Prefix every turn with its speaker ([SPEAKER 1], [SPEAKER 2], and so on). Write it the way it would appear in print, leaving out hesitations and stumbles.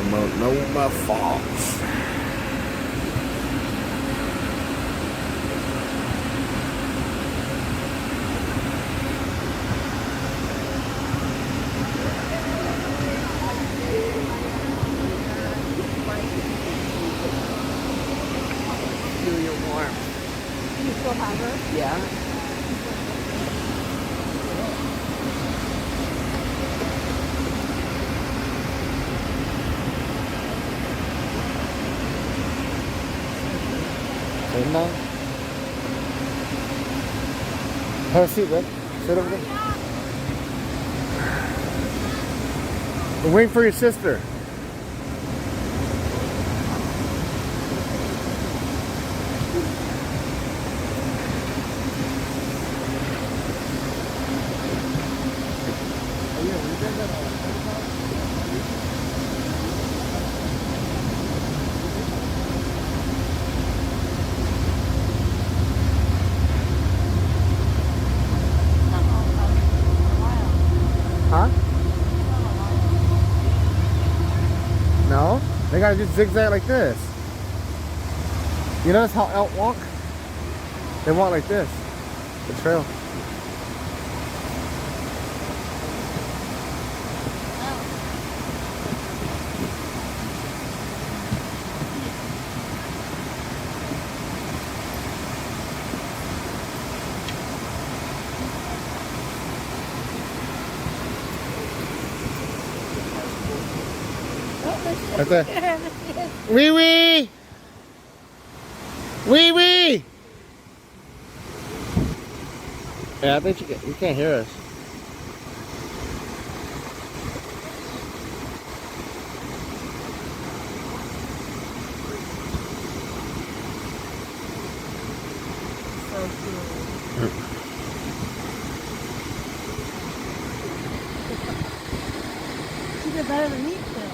[SPEAKER 1] The Multnomah Falls.
[SPEAKER 2] Feel your warmth.
[SPEAKER 3] You still have her?
[SPEAKER 2] Yeah.
[SPEAKER 1] Sitting down. Have a seat, Rick. Sit over there. We're waiting for your sister. Huh? No? They gotta just zigzag like this. You notice how elk walk? They walk like this. The trail. Right there. Wee wee! Wee wee! Yeah, I think you can't hear us.
[SPEAKER 3] So cool. She did better than me still.